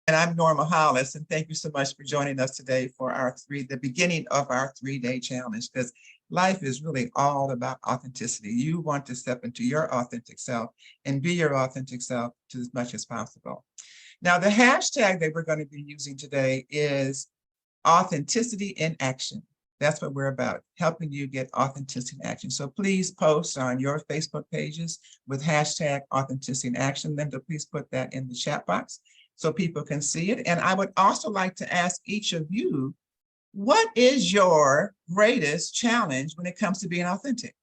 And I'm Norma Hollis, and thank you so much for joining us today for the beginning of our 3-day challenge, because life is really all about authenticity. You want to step into your authentic self and be your authentic self to as much as possible. Now, the hashtag that we're going to be using today is authenticity in action. That's what we're about, helping you get authenticity in action. So please post on your Facebook pages with hashtag authenticity in action. Linda, please put that in the chat box so people can see it. And I would also like to ask each of you, what is your greatest challenge when it comes to being authentic?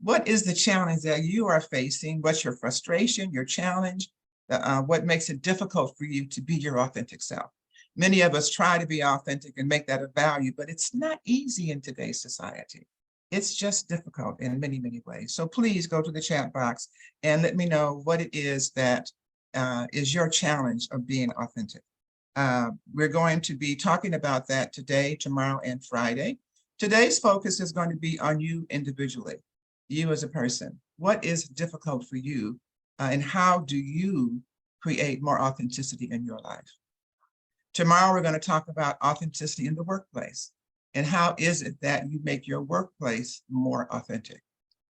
What is the challenge that you are facing? What's your frustration, your challenge? What makes it difficult for you to be your authentic self? Many of us try to be authentic and make that a value, but it's not easy in today's society. It's just difficult in many, many ways. So please go to the chat box and let me know what it is that is your challenge of being authentic. We're going to be talking about that today, tomorrow, and Friday. Today's focus is going to be on you individually, you as a person. What is difficult for you, and how do you create more authenticity in your life? Tomorrow, we're going to talk about authenticity in the workplace. And how is it that you make your workplace more authentic?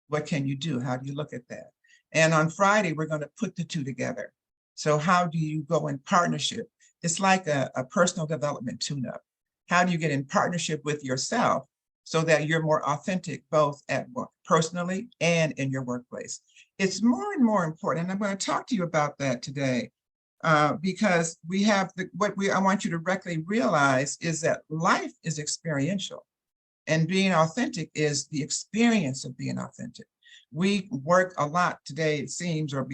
What can you do? How do you look at that? And on Friday, we're going to put the two together. So how do you go in partnership? It's like a personal development tune-up. How do you get in partnership with yourself so that you're more authentic, both at work, personally and in your workplace? It's more and more important. And I'm going to talk to you about that today. Because we have I want you to directly realize is that life is experiential, and being authentic is the experience of being authentic. We work a lot today, it seems, or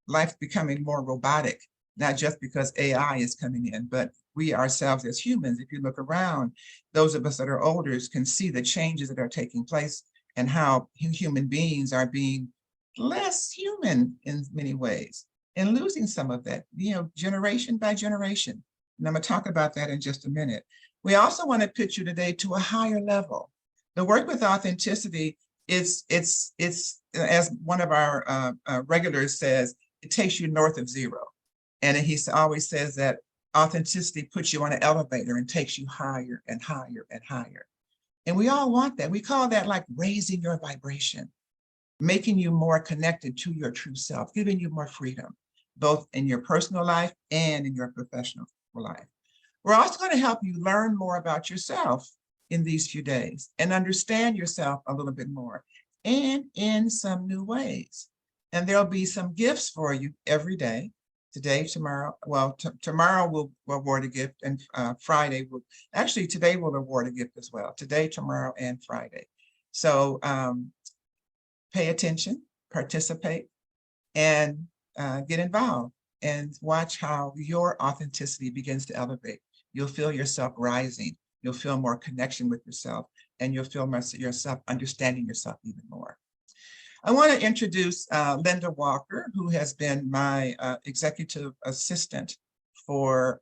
life's becoming more robotic, not just because AI is coming in, but we ourselves as humans, if you look around, those of us that are older can see the changes that are taking place and how human beings are being less human in many ways, and losing some of that, generation by generation. And I'm going to talk about that in just a minute. We also want to pitch you today to a higher level. The work with authenticity is, it's as one of our regulars says, it takes you north of zero. And he always says that authenticity puts you on an elevator and takes you higher and higher and higher. And we all want that. We call that like raising your vibration, making you more connected to your true self, giving you more freedom, both in your personal life and in your professional life. We're also going to help you learn more about yourself in these few days and understand yourself a little bit more and in some new ways. And there'll be some gifts for you every day. Today, tomorrow, tomorrow we'll award a gift, and Friday today we'll award a gift as well. Today, tomorrow, and Friday. So pay attention, participate, and get involved and watch how your authenticity begins to elevate. You'll feel yourself rising. You'll feel more connection with yourself, and you'll feel yourself understanding yourself even more. I want to introduce Linda Walker, who has been my executive assistant for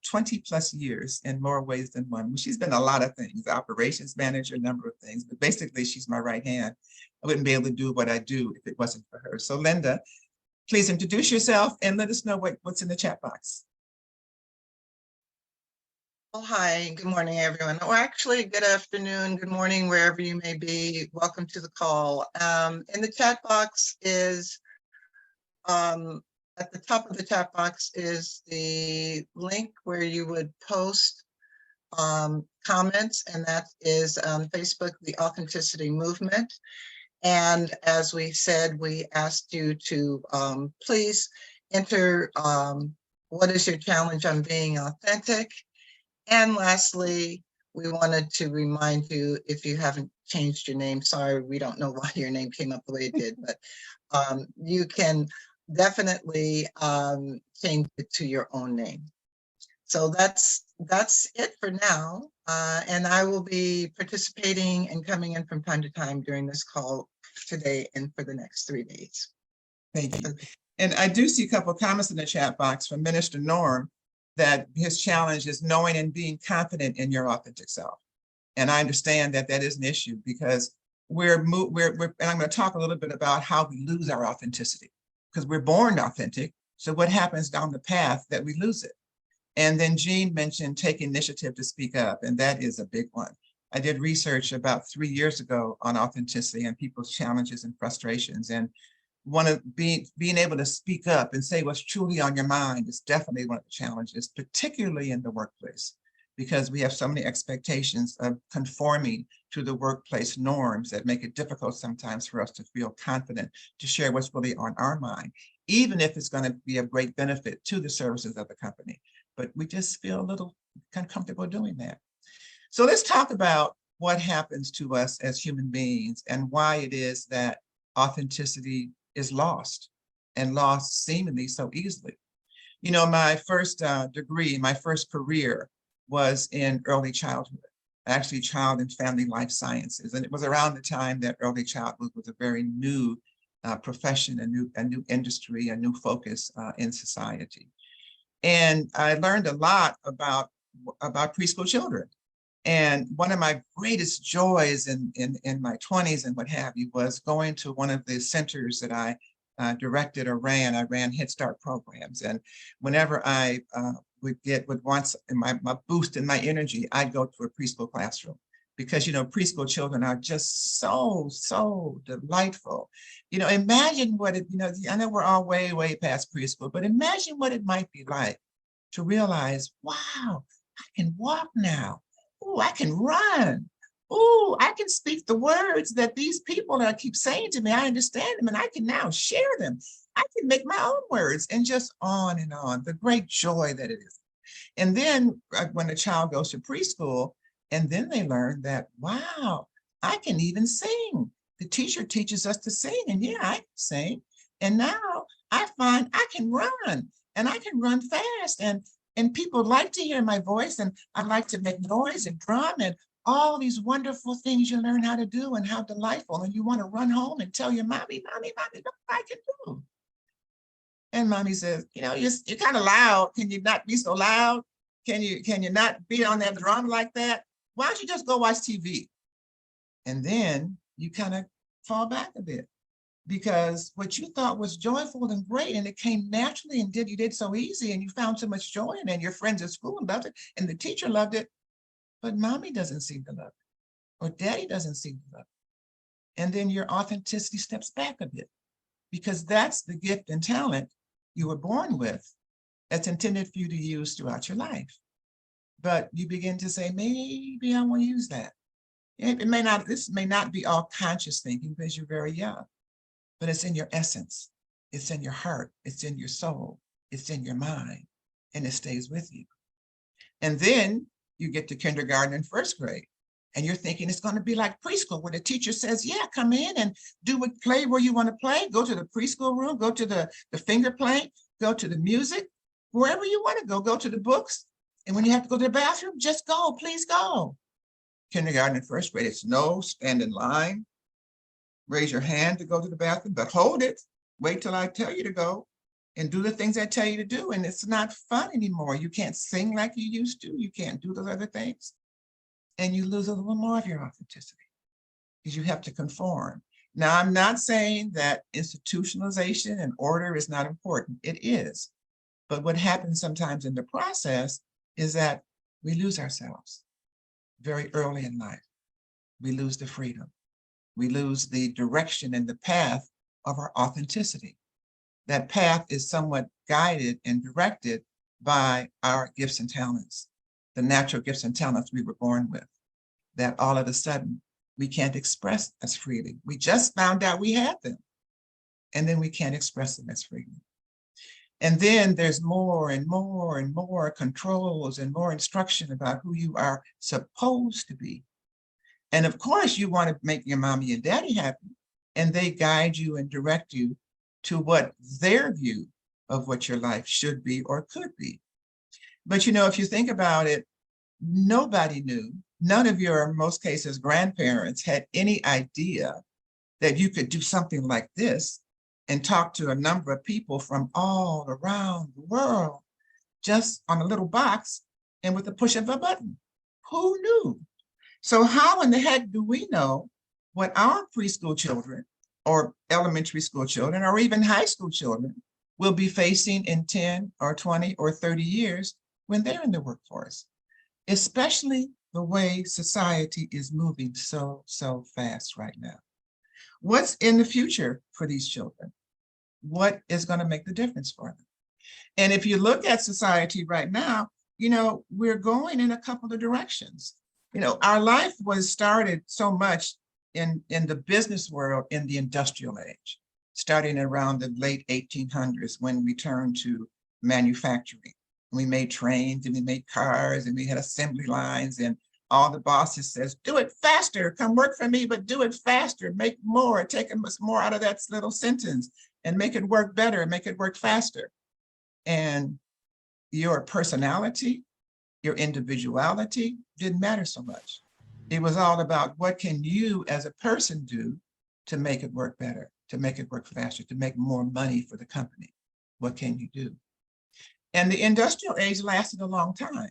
20 plus years in more ways than one. She's been a lot of things, operations manager, a number of things, but basically she's my right hand. I wouldn't be able to do what I do if it wasn't for her. So Linda, please introduce yourself and let us know what's in the chat box. Well, hi, good morning, everyone. Or actually, good afternoon, good morning, wherever you may be. Welcome to the call. In the chat box is, at the top of the chat box is the link where you would post comments, and that is on Facebook, the Authenticity Movement. And as we said, we asked you to please enter what is your challenge on being authentic. And lastly, we wanted to remind you, if you haven't changed your name, sorry, we don't know why your name came up the way it did, but you can definitely change it to your own name. So that's it for now. And I will be participating and coming in from time to time during this call today and for the next 3 days. Thank you. And I do see a couple of comments in the chat box from Minister Norm that his challenge is knowing and being confident in your authentic self. And I understand that that is an issue because and I'm going to talk a little bit about how we lose our authenticity, because we're born authentic, So what happens down the path that we lose it? And then Jean mentioned take initiative to speak up, and that is a big one. I did research about 3 years ago on authenticity and people's challenges and frustrations. And one of being able to speak up and say what's truly on your mind is definitely one of the challenges, particularly in the workplace, because we have so many expectations of conforming to the workplace norms that make it difficult sometimes for us to feel confident to share what's really on our mind, even if it's going to be of great benefit to the services of the company. But we just feel a little uncomfortable doing that. So let's talk about what happens to us as human beings and why it is that authenticity is lost, and lost seemingly so easily. You know, my first degree, my first career was in early childhood, actually child and family life sciences. And it was around the time that early childhood was a very new profession, a new industry, a new focus in society. And I learned a lot about preschool children. And one of my greatest joys in my 20s and what have you was going to one of the centers that I directed or ran. I ran Head Start programs. And whenever I would want my boost in my energy, I'd go to a preschool classroom. Because, you know, preschool children are just so delightful. You know, imagine what it, you know, I know we're all way past preschool, but imagine what it might be like to realize, wow, I can walk now. Oh, I can run. Oh, I can speak the words that these people that keep saying to me. I understand them and I can now share them. I can make my own words, and just on and on, the great joy that it is. And then when a child goes to preschool, and then they learn that, wow, I can even sing. The teacher teaches us to sing, and yeah, I can sing. And now I find I can run, and I can run fast, and people like to hear my voice, and I like to make noise and drum and all these wonderful things you learn how to do and how delightful. And you want to run home and tell your mommy, look what I can do. And mommy says, you know, you're kind of loud. Can you not be so loud? Can you not be on that drum like that? Why don't you just go watch TV? And then you kind of fall back a bit, because what you thought was joyful and great, and it came naturally and you did so easy, and you found so much joy in it, and your friends at school loved it, and the teacher loved it, but mommy doesn't seem to love it, or daddy doesn't seem to love it. And then your authenticity steps back a bit, because that's the gift and talent you were born with that's intended for you to use throughout your life. But you begin to say, maybe I want to use that. This may not be all conscious thinking because you're very young, but it's in your essence. It's in your heart. It's in your soul. It's in your mind, and it stays with you. And then you get to kindergarten and first grade, and you're thinking it's going to be like preschool, where the teacher says, yeah, come in and play where you want to play, go to the preschool room, go to the finger playing, go to the music, wherever you want to go to the books. And when you have to go to the bathroom, just go, please go. Kindergarten and first grade, it's no, stand in line, raise your hand to go to the bathroom, but hold it, wait till I tell you to go, and do the things I tell you to do. And it's not fun anymore. You can't sing like you used to. You can't do those other things. And you lose a little more of your authenticity because you have to conform. Now, I'm not saying that institutionalization and order is not important. It is. But what happens sometimes in the process is that we lose ourselves very early in life. We lose the freedom. We lose the direction and the path of our authenticity. That path is somewhat guided and directed by our gifts and talents, the natural gifts and talents we were born with, that all of a sudden we can't express as freely. We just found out we had them, and then we can't express them as freely. And then there's more and more and more controls and more instruction about who you are supposed to be. And of course, you want to make your mommy and daddy happy, and they guide you and direct you to what their view of what your life should be or could be. But you know, if you think about it, nobody knew, none of your, in most cases, grandparents had any idea that you could do something like this and talk to a number of people from all around the world just on a little box and with the push of a button. Who knew? So how in the heck do we know what our preschool children or elementary school children or even high school children will be facing in 10 or 20 or 30 years when they're in the workforce, especially the way society is moving so fast right now. What's in the future for these children? What is going to make the difference for them? And if you look at society right now, we're going in a couple of directions. Our life was started so much in the business world in the industrial age, starting around the late 1800s when we turned to manufacturing. We made trains and we made cars and we had assembly lines, and all the bosses says, do it faster, come work for me, but do it faster, make more, take more out of that little sentence and make it work better, make it work faster. And your personality, your individuality didn't matter so much. It was all about what can you as a person do to make it work better, to make it work faster, to make more money for the company. What can you do? And the industrial age lasted a long time.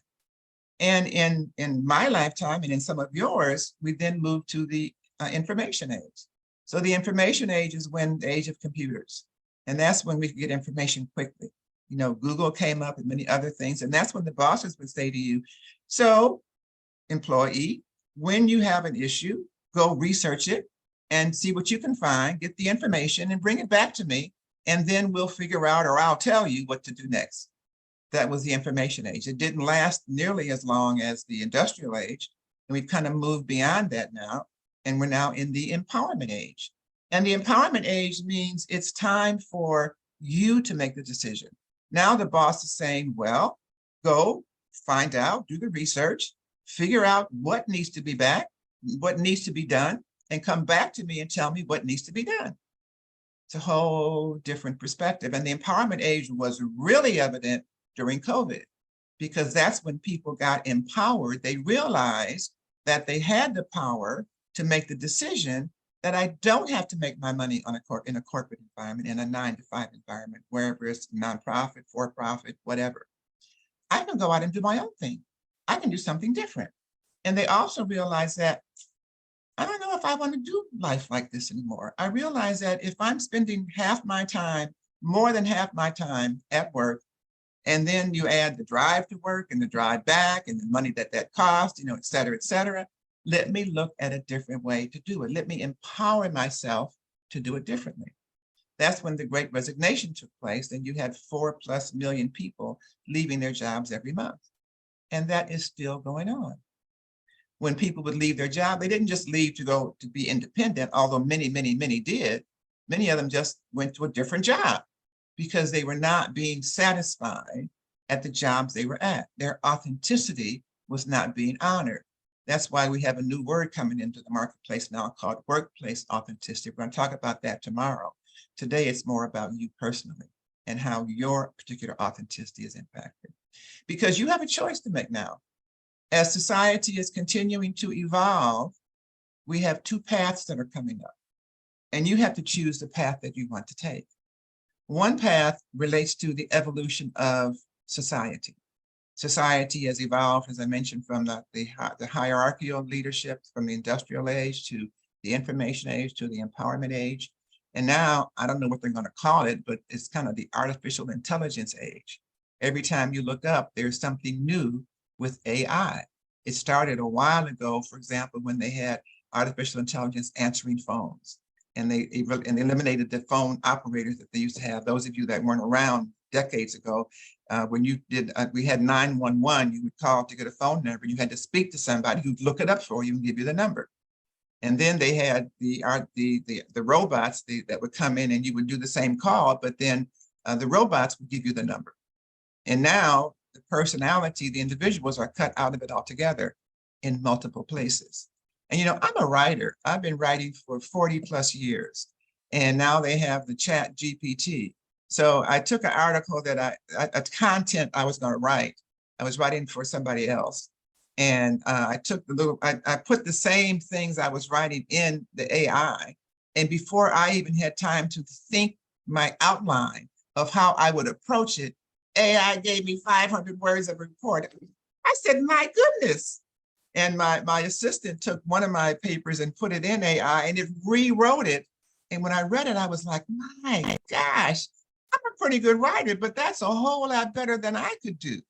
And in my lifetime and in some of yours, we then moved to the information age. So the information age is when the age of computers. And that's when we could get information quickly. Google came up and many other things. And that's when the bosses would say to you, so employee, when you have an issue, go research it and see what you can find, get the information and bring it back to me. And then we'll figure out, or I'll tell you what to do next. That was the information age. It didn't last nearly as long as the industrial age. And we've kind of moved beyond that now. And we're now in the empowerment age. And the empowerment age means it's time for you to make the decision. Now the boss is saying, well, go find out, do the research, figure out what needs to be back, what needs to be done, and come back to me and tell me what needs to be done. It's a whole different perspective. And the empowerment age was really evident during COVID, because that's when people got empowered. They realized that they had the power to make the decision that I don't have to make my money in a corporate environment, in a 9-to-5 environment, wherever it's nonprofit, for-profit, whatever. I can go out and do my own thing. I can do something different. And they also realized that I don't know if I want to do life like this anymore. I realize that if I'm spending half my time, more than half my time at work, and then you add the drive to work and the drive back and the money that costs, et cetera, let me look at a different way to do it. Let me empower myself to do it differently. That's when the Great Resignation took place, and you had 4+ million people leaving their jobs every month. And that is still going on. When people would leave their job, they didn't just leave to go to be independent, although many did. Many of them just went to a different job because they were not being satisfied at the jobs they were at. Their authenticity was not being honored. That's why we have a new word coming into the marketplace now called workplace authenticity. We're going to talk about that tomorrow. Today, it's more about you personally and how your particular authenticity is impacted. Because you have a choice to make now. As society is continuing to evolve, we have 2 paths that are coming up. And you have to choose the path that you want to take. One path relates to the evolution of society. Society has evolved, as I mentioned, from the hierarchical leadership, from the industrial age to the information age to the empowerment age. And now, I don't know what they're going to call it, but it's kind of the artificial intelligence age. Every time you look up, there's something new with AI. It started a while ago, for example, when they had artificial intelligence answering phones. And they eliminated the phone operators that they used to have. Those of you that weren't around decades ago, when you did, we had 911, you would call to get a phone number. You had to speak to somebody who'd look it up for you and give you the number. And then they had the robots that would come in and you would do the same call, but then the robots would give you the number. And now the personality, the individuals are cut out of it altogether in multiple places. And I'm a writer. I've been writing for 40+ years. And now they have the Chat GPT. So I took an article that a content I was going to write. I was writing for somebody else. And I took I put the same things I was writing in the AI. And before I even had time to think my outline of how I would approach it, AI gave me 500 words of report. I said, my goodness. And my assistant took one of my papers and put it in AI and it rewrote it. And when I read it, I was like, my gosh, I'm a pretty good writer, but that's a whole lot better than I could do.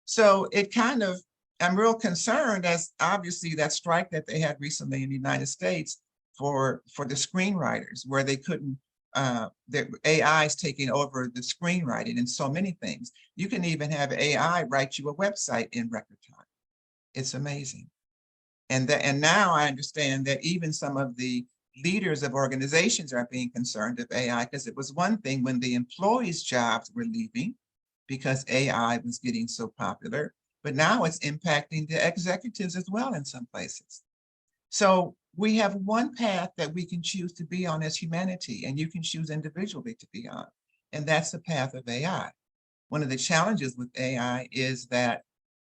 So it kind of, I'm real concerned, as obviously that strike that they had recently in the United States for the screenwriters, where they couldn't, the AI is taking over the screenwriting in so many things. You can even have AI write you a website in record time. It's amazing. And now I understand that even some of the leaders of organizations are being concerned of AI, because it was one thing when the employees' jobs were leaving because AI was getting so popular, but now it's impacting the executives as well in some places. So we have one path that we can choose to be on as humanity, and you can choose individually to be on, and that's the path of AI. One of the challenges with AI is that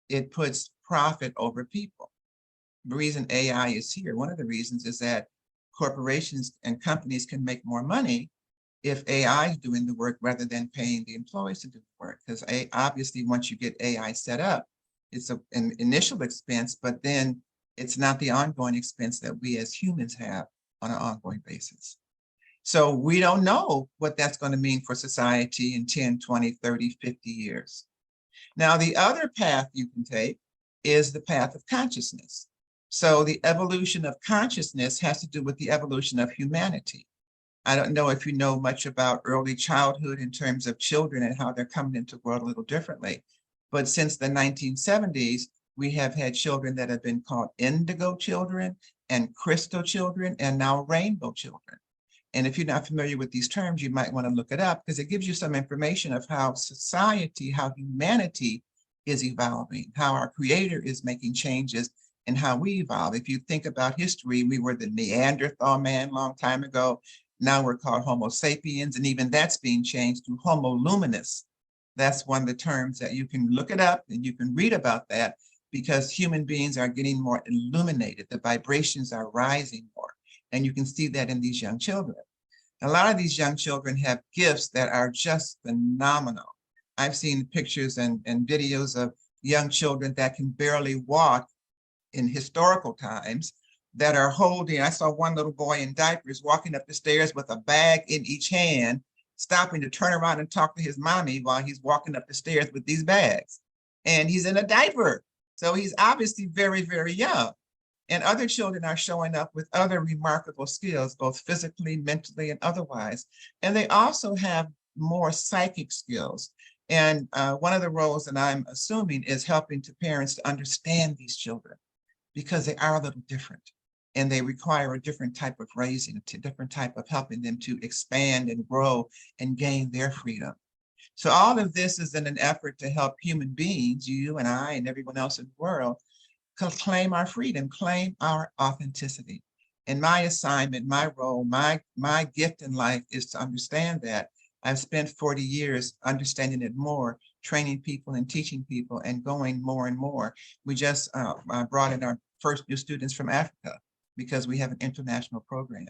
it puts profit over people. The reason AI is here, one of the reasons is that corporations and companies can make more money if AI is doing the work rather than paying the employees to do the work. Because obviously, once you get AI set up, it's an initial expense, but then it's not the ongoing expense that we as humans have on an ongoing basis. So we don't know what that's going to mean for society in 10, 20, 30, 50 years. Now, the other path you can take is the path of consciousness. So the evolution of consciousness has to do with the evolution of humanity. I don't know if you know much about early childhood in terms of children and how they're coming into the world a little differently. But since the 1970s, we have had children that have been called indigo children and crystal children and now rainbow children. And if you're not familiar with these terms, you might want to look it up because it gives you some information of how society, how humanity is evolving, how our creator is making changes and how we evolve. If you think about history, we were the Neanderthal man a long time ago. Now we're called Homo sapiens, and even that's being changed to Homo luminous. That's one of the terms that you can look it up and you can read about that because human beings are getting more illuminated. The vibrations are rising more. And you can see that in these young children. A lot of these young children have gifts that are just phenomenal. I've seen pictures and videos of young children that can barely walk in historical times that are holding, I saw one little boy in diapers walking up the stairs with a bag in each hand, stopping to turn around and talk to his mommy while he's walking up the stairs with these bags. And he's in a diaper. So he's obviously very, very young. And other children are showing up with other remarkable skills, both physically, mentally, and otherwise. And they also have more psychic skills. And one of the roles that I'm assuming is helping to parents to understand these children because they are a little different and they require a different type of raising, a different type of helping them to expand and grow and gain their freedom. So all of this is in an effort to help human beings, you and I and everyone else in the world, claim our freedom, claim our authenticity. And my assignment, my role, my gift in life is to understand that. I've spent 40 years understanding it more, training people and teaching people and going more and more. We just brought in our first new students from Africa because we have an international program.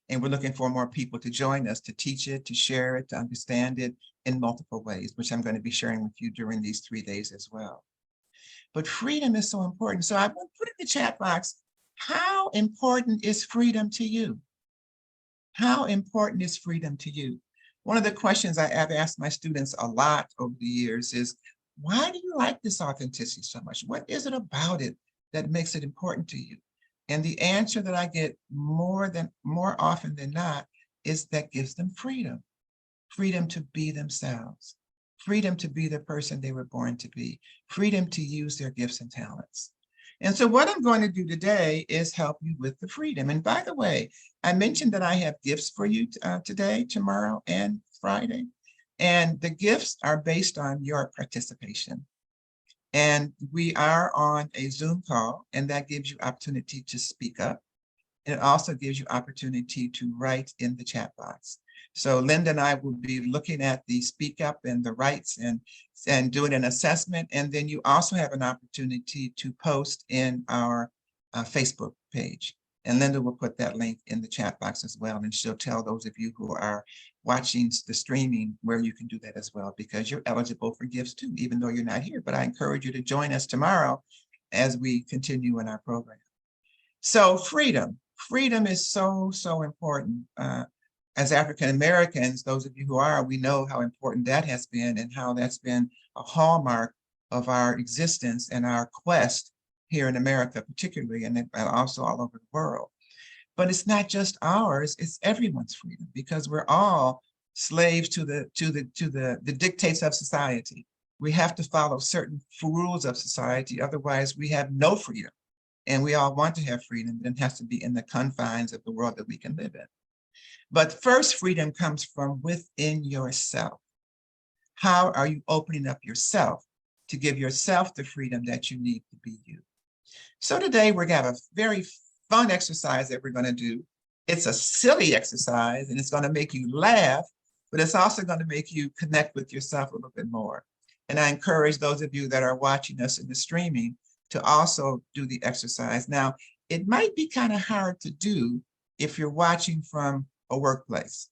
And we're looking for more people to join us, to teach it, to share it, to understand it in multiple ways, which I'm going to be sharing with you during these 3 days as well. But freedom is so important. So I will put in the chat box, how important is freedom to you? How important is freedom to you? One of the questions I have asked my students a lot over the years is, why do you like this authenticity so much? What is it about it that makes it important to you? And the answer that I get more often than not is that gives them freedom. Freedom to be themselves. Freedom to be the person they were born to be. Freedom to use their gifts and talents. And so what I'm going to do today is help you with the freedom. And by the way, I mentioned that I have gifts for you today, tomorrow, and Friday. And the gifts are based on your participation. And we are on a Zoom call, and that gives you opportunity to speak up. And it also gives you opportunity to write in the chat box. So Linda and I will be looking at the speak up and the rights and doing an assessment. And then you also have an opportunity to post in our Facebook page. And Linda will put that link in the chat box as well. And she'll tell those of you who are watching the streaming where you can do that as well, because you're eligible for gifts too, even though you're not here. But I encourage you to join us tomorrow as we continue in our program. So freedom is so, so important. as African Americans, those of you who are, we know how important that has been and how that's been a hallmark of our existence and our quest here in America, particularly, and also all over the world. But it's not just ours, it's everyone's freedom, because we're all slaves to the dictates of society. We have to follow certain rules of society, otherwise we have no freedom. And we all want to have freedom, but it has to be in the confines of the world that we can live in. But first, freedom comes from within yourself. How are you opening up yourself to give yourself the freedom that you need to be you? So today we're going to have a very fun exercise that we're going to do. It's a silly exercise and it's going to make you laugh, but it's also going to make you connect with yourself a little bit more. And I encourage those of you that are watching us in the streaming to also do the exercise. Now, it might be kind of hard to do if you're watching from a workplace,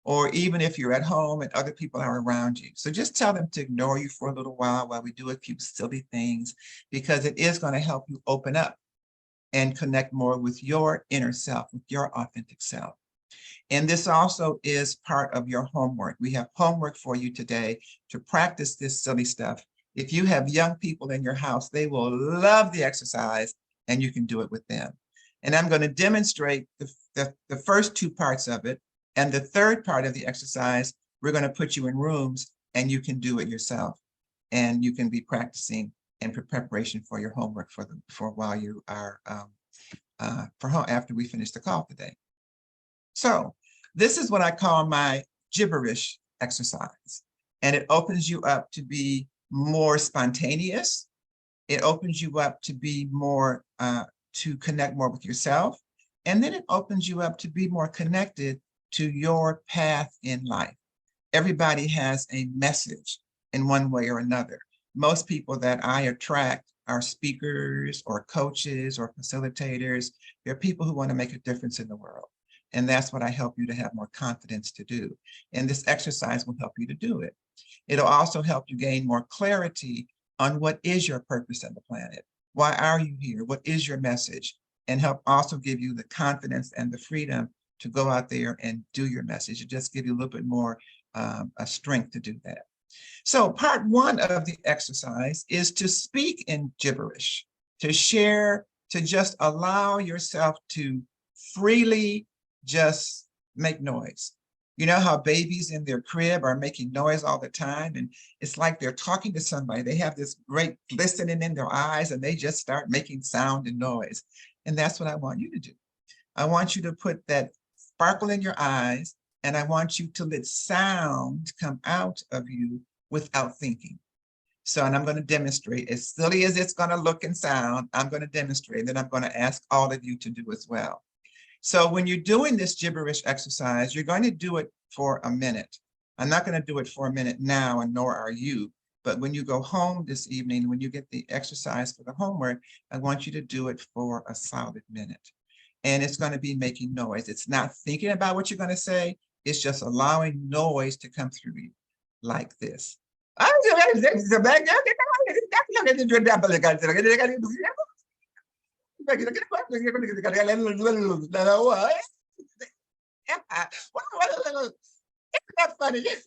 or even if you're at home and other people are around you. So just tell them to ignore you for a little while we do a few silly things, because it is going to help you open up and connect more with your inner self, with your authentic self. And this also is part of your homework. We have homework for you today to practice this silly stuff. If you have young people in your house, they will love the exercise and you can do it with them. And I'm going to demonstrate the first two parts of it. And the third part of the exercise, we're going to put you in rooms and you can do it yourself. And you can be practicing in preparation for your homework for while you are after we finish the call today. So this is what I call my gibberish exercise. And it opens you up to be more spontaneous. It opens you up to be more, to connect more with yourself. And then it opens you up to be more connected to your path in life. Everybody has a message in one way or another. Most people that I attract are speakers or coaches or facilitators. They're people who want to make a difference in the world. And that's what I help you to have more confidence to do. And this exercise will help you to do it. It'll also help you gain more clarity on what is your purpose on the planet. Why are you here? What is your message? And help also give you the confidence and the freedom to go out there and do your message. It just give you a little bit more a strength to do that. So part one of the exercise is to speak in gibberish, to share, to just allow yourself to freely just make noise. You know how babies in their crib are making noise all the time, and it's like they're talking to somebody. They have this great glistening in their eyes and they just start making sound and noise. And that's what I want you to do. I want you to put that sparkle in your eyes, and I want you to let sound come out of you without thinking. So, and I'm going to demonstrate, as silly as it's going to look and sound, I'm going to demonstrate, and then I'm going to ask all of you to do as well. So when you're doing this gibberish exercise, you're going to do it for a minute. I'm not going to do it for a minute now, and nor are you. But when you go home this evening, when you get the exercise for the homework, I want you to do it for a solid minute. And it's going to be making noise. It's not thinking about what you're going to say. It's just allowing noise to come through you like this. Isn't that funny? Isn't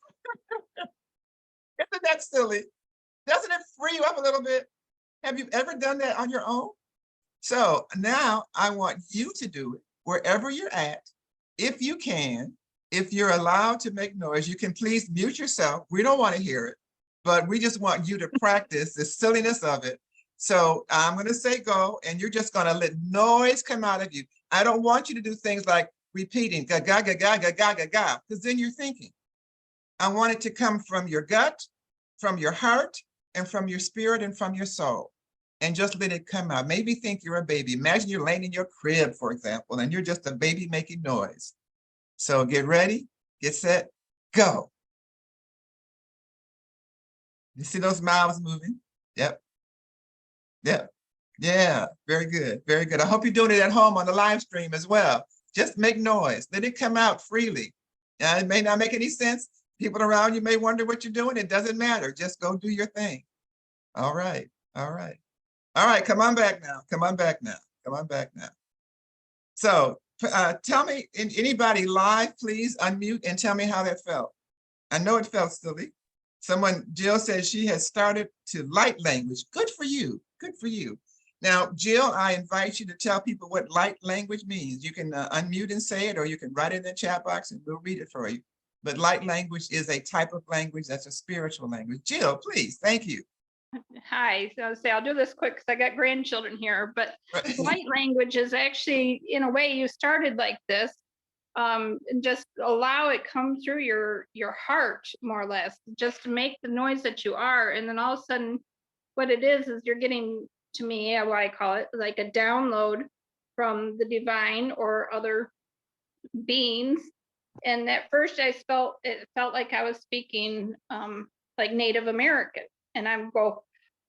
that silly? Doesn't it free you up a little bit? Have you ever done that on your own? So now I want you to do it wherever you're at. If you can, if you're allowed to make noise, you can please mute yourself. We don't want to hear it, but we just want you to practice the silliness of it. So I'm going to say go, and you're just going to let noise come out of you. I don't want you to do things like repeating ga ga ga ga ga ga ga ga, because then you're thinking. I want it to come from your gut, from your heart, and from your spirit and from your soul. And just let it come out. Maybe think you're a baby. Imagine you're laying in your crib, for example, and you're just a baby making noise. So get ready, get set, go. You see those mouths moving? Yep. Yep. Yeah, very good. Very good. I hope you're doing it at home on the live stream as well. Just make noise. Let it come out freely. It may not make any sense. People around you may wonder what you're doing. It doesn't matter. Just go do your thing. All right. All right. All right. Come on back now. Come on back now. Come on back now. So Tell me, anybody live, please unmute and tell me how that felt. I know it felt silly. Jill says she has started to light language. Good for you. Good for you. Now, Jill, I invite you to tell people what light language means. You can unmute and say it, or you can write it in the chat box and we'll read it for you. But light language is a type of language that's a spiritual language. Jill, please. Thank you. Hi, so I'll do this quick because I got grandchildren here, but light language is actually, in a way, you started like this. And just allow it come through your heart, more or less, just to make the noise that you are. And then all of a sudden, what it is you're getting, to me, what I call it, like a download from the divine or other beings. And at first it felt like I was speaking like Native American. And I go,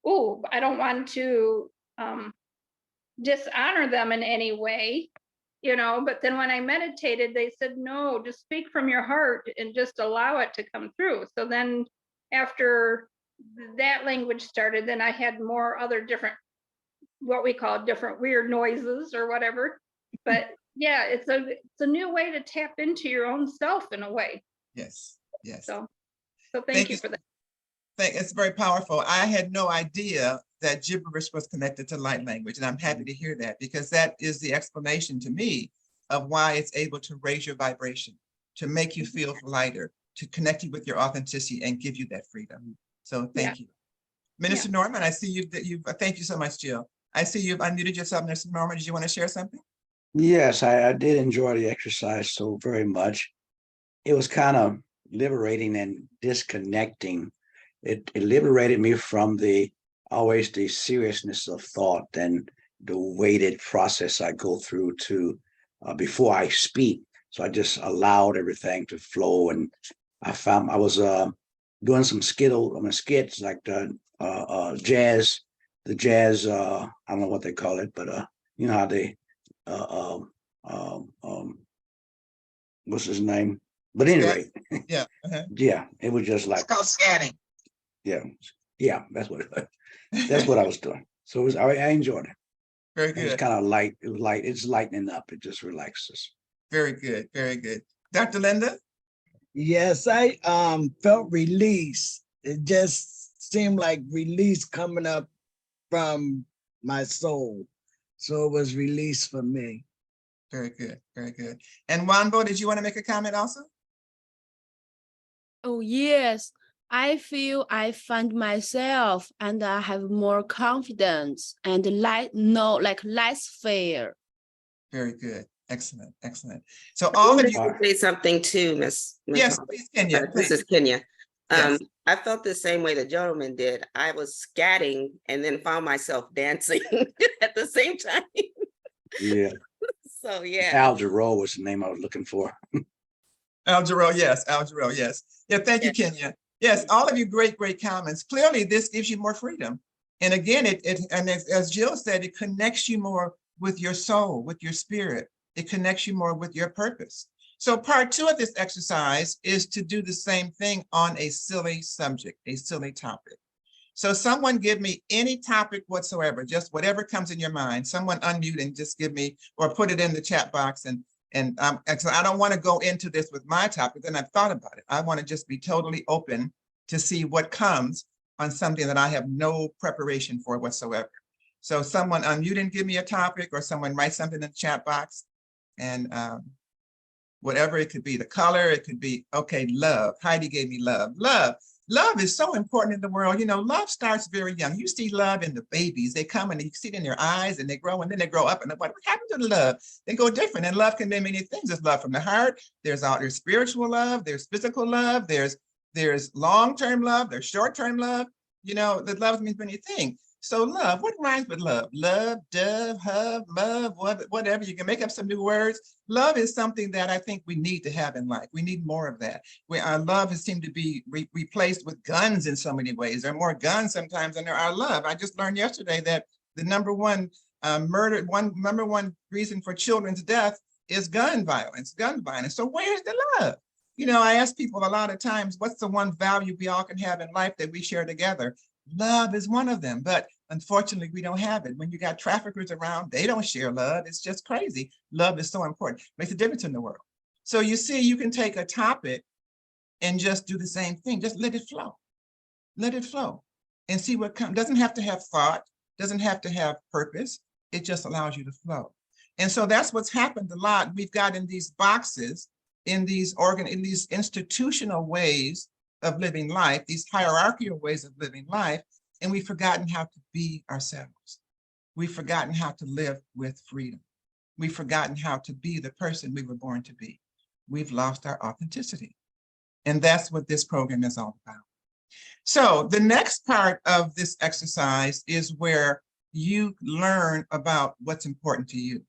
oh, I don't want to dishonor them in any way, but then when I meditated, they said, no, just speak from your heart and just allow it to come through. So then after that language started, then I had more other different, what we call different weird noises or whatever. But yeah, it's a new way to tap into your own self in a way. Yes, yes. So thank you for that. It's very powerful. I had no idea that gibberish was connected to light language, and I'm happy to hear that, because that is the explanation to me of why it's able to raise your vibration, to make you feel lighter, to connect you with your authenticity and give you that freedom. So thank you. Minister Norman, I see thank you so much, Jill. I see you've unmuted yourself, Minister Norman. Did you want to share something? Yes, I did enjoy the exercise so very much. It was kind of liberating and disconnecting. It liberated me from always the seriousness of thought and the weighted process I go through before I speak. So I just allowed everything to flow, and I found I was doing some skits like the jazz. I don't know what they call it, but you know how they what's his name? But anyway, yeah, yeah, it was just like It's called scanning. Yeah, that's what it was. That's what I was doing. So I enjoyed it. Very good. It's kind of light. It was light. It's lightening up. It just relaxes. Very good. Very good. Dr. Linda? Yes, I felt release. It just seemed like release coming up from my soul. So it was release for me. Very good. Very good. And Wanbo, did you want to make a comment also? Oh, yes. I feel I find myself and I have more confidence and less fear. Very good. Excellent. Excellent. So all of you say something too, Miss. Yes, please, Kenya. This is Kenya. Yes. I felt the same way the gentleman did. I was scatting and then found myself dancing at the same time. Yeah. So yeah. Al Jarreau was the name I was looking for. Al Jarreau, yes. Al Jarreau, yes. Yeah, thank you, Kenya. Yes, all of you great comments. Clearly, this gives you more freedom. And again, and as Jill said, it connects you more with your soul, with your spirit. It connects you more with your purpose. So part 2 of this exercise is to do the same thing on a silly subject, a silly topic. So someone give me any topic whatsoever, just whatever comes in your mind. Someone unmute and just give me, or put it in the chat box. And so I don't want to go into this with my topic, and I've thought about it. I want to just be totally open to see what comes on something that I have no preparation for whatsoever. So someone unmute and give me a topic, or someone write something in the chat box, and whatever it could be, the color, it could be, okay, love. Heidi gave me love. Love is so important in the world. You know, love starts very young. You see love in the babies. They come and you see it in their eyes, and they grow, and then they grow up, and what happened to the love? They go different, and love can be many things. There's love from the heart. There's spiritual love. There's physical love. There's long-term love. There's short-term love. You know, that love means many things. So love, what rhymes with love? Love, dove, hug, love, whatever. You can make up some new words. Love is something that I think we need to have in life. We need more of that. Our love has seemed to be replaced with guns in so many ways. There are more guns sometimes than there are love. I just learned yesterday that the number one reason for children's death is gun violence. So where's the love? You know, I ask people a lot of times, what's the one value we all can have in life that we share together? Love is one of them, but unfortunately, we don't have it. When you got traffickers around, they don't share love. It's just crazy. Love is so important. Makes a difference in the world. So you see, you can take a topic and just do the same thing. Just let it flow. Let it flow and see what comes. Doesn't have to have thought, doesn't have to have purpose. It just allows you to flow. And so that's what's happened a lot. We've got in these boxes, in these institutional ways of living life, these hierarchical ways of living life, and we've forgotten how to be ourselves. We've forgotten how to live with freedom. We've forgotten how to be the person we were born to be. We've lost our authenticity. And that's what this program is all about. So the next part of this exercise is where you learn about what's important to you.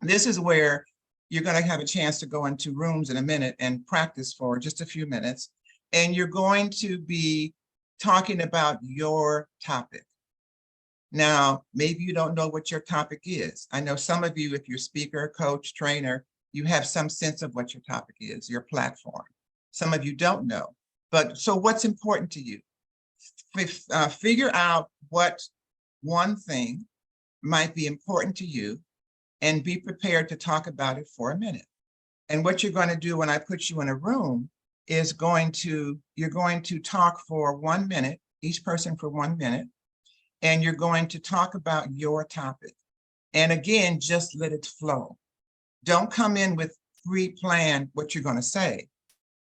This is where you're going to have a chance to go into rooms in a minute and practice for just a few minutes. And you're going to be talking about your topic. Now, maybe you don't know what your topic is. I know some of you, if you're speaker, coach, trainer, you have some sense of what your topic is, your platform. Some of you don't know. But so what's important to you? Figure out what one thing might be important to you and be prepared to talk about it for a minute. And what you're going to do when I put you in a room is you're going to talk for 1 minute, each person for 1 minute, and you're going to talk about your topic. And again, just let it flow. Don't come in with pre-planned what you're going to say.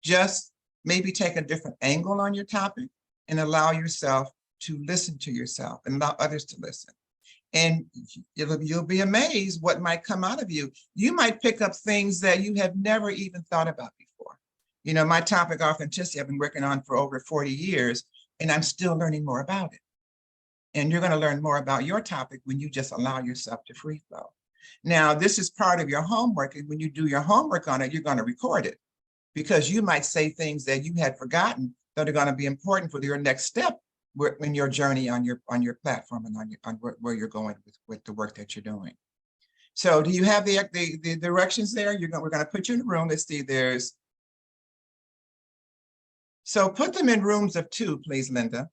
Just maybe take a different angle on your topic and allow yourself to listen to yourself and allow others to listen. And you'll be amazed what might come out of you. You might pick up things that you have never even thought about before. You know, my topic, authenticity, I've been working on for over 40 years, and I'm still learning more about it. And you're going to learn more about your topic when you just allow yourself to free flow. Now, this is part of your homework, and when you do your homework on it, you're going to record it, because you might say things that you had forgotten that are going to be important for your next step in your journey on your platform and on where you're going with the work that you're doing. So do you have the directions there? We're going to put you in a room. Let's see, so put them in rooms of 2, please, Linda.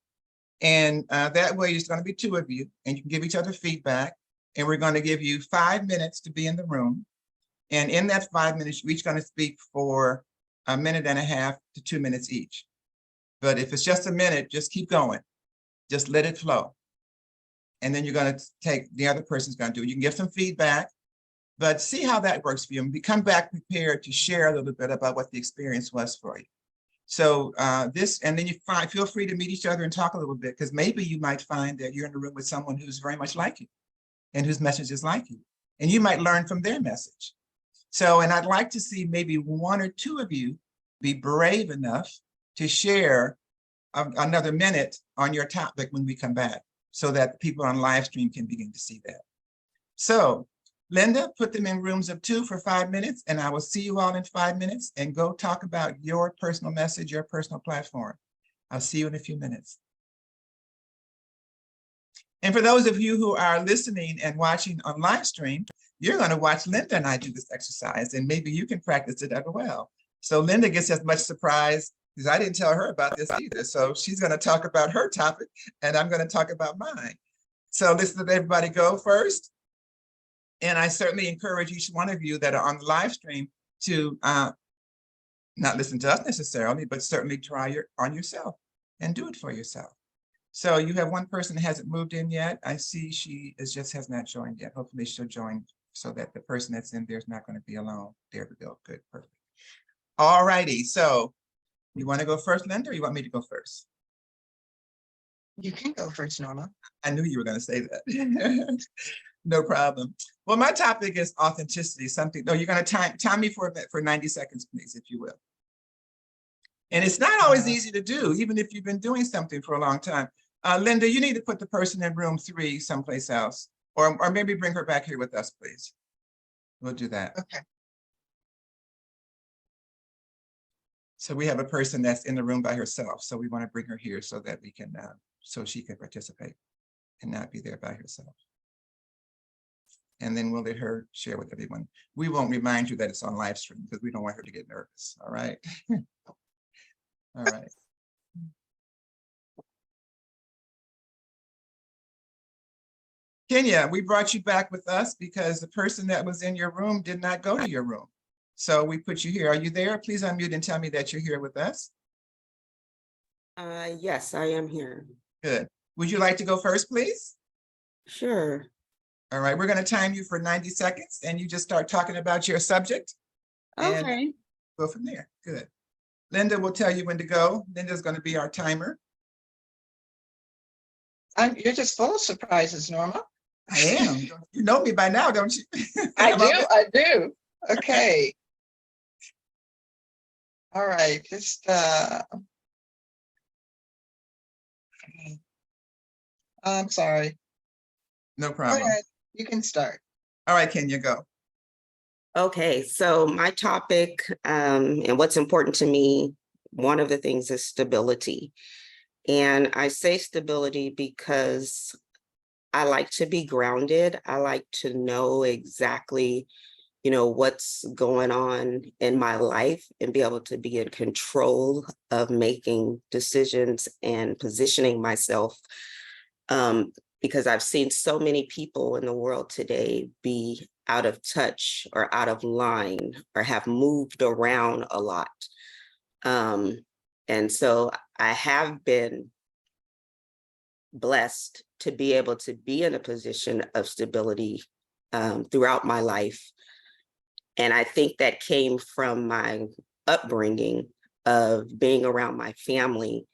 And that way it's going to be 2 of you, and you can give each other feedback. And we're going to give you 5 minutes to be in the room. And in that 5 minutes, you're each going to speak for 1.5 minutes to 2 minutes each. But if it's just a minute, just keep going. Just let it flow. And then you're going to take, the other person's going to do it. You can give some feedback, but see how that works for you. And come back prepared to share a little bit about what the experience was for you. So and then you feel free to meet each other and talk a little bit, because maybe you might find that you're in a room with someone who's very much like you and whose message is like you. And you might learn from their message. So, and I'd like to see maybe 1 or 2 of you be brave enough to share another minute on your topic when we come back, so that people on live stream can begin to see that. So Linda, put them in rooms of 2 for 5 minutes, and I will see you all in 5 minutes, and go talk about your personal message, your personal platform. I'll see you in a few minutes. And for those of you who are listening and watching on live stream, you're going to watch Linda and I do this exercise, and maybe you can practice it as well. So Linda gets as much surprise, because I didn't tell her about this either. So she's going to talk about her topic, and I'm going to talk about mine. So let's let everybody go first. And I certainly encourage each one of you that are on the live stream to not listen to us necessarily, but certainly try on yourself and do it for yourself. So you have one person that hasn't moved in yet. I see she has not joined yet. Hopefully she'll join, so that the person that's in there is not going to be alone. There we go. Good, perfect. All righty. So you want to go first, Linda, or you want me to go first? You can go first, Norma. I knew you were going to say that. No problem. Well, my topic is authenticity. No, you're going to time me for 90 seconds, please, if you will. And it's not always easy to do, even if you've been doing something for a long time. Linda, you need to put the person in room 3 someplace else, or maybe bring her back here with us, please. We'll do that. Okay. So we have a person that's in the room by herself. So we want to bring her here so that we can, so she can participate and not be there by herself. And then we'll let her share with everyone. We won't remind you that it's on live stream, because we don't want her to get nervous. All right. All right. Kenya, we brought you back with us because the person that was in your room did not go to your room. So we put you here. Are you there? Please unmute and tell me that you're here with us. Yes, I am here. Good. Would you like to go first, please? Sure. All right, we're going to time you for 90 seconds and you just start talking about your subject. And Okay. go from there. Good. Linda will tell you when to go. Linda's going to be our timer. You're just full of surprises, Norma. I am. You know me by now, don't you? I do. Okay. All right, just I'm sorry. No Go problem. ahead. You can start. All right, Kenya, go. Okay, so my topic and what's important to me, one of the things is stability. And I say stability because I like to be grounded. I like to know exactly, what's going on in my life and be able to be in control of making decisions and positioning myself. Because I've seen so many people in the world today be out of touch or out of line or have moved around a lot. And so I have been blessed to be able to be in a position of stability throughout my life. And I think that came from my upbringing of being around my family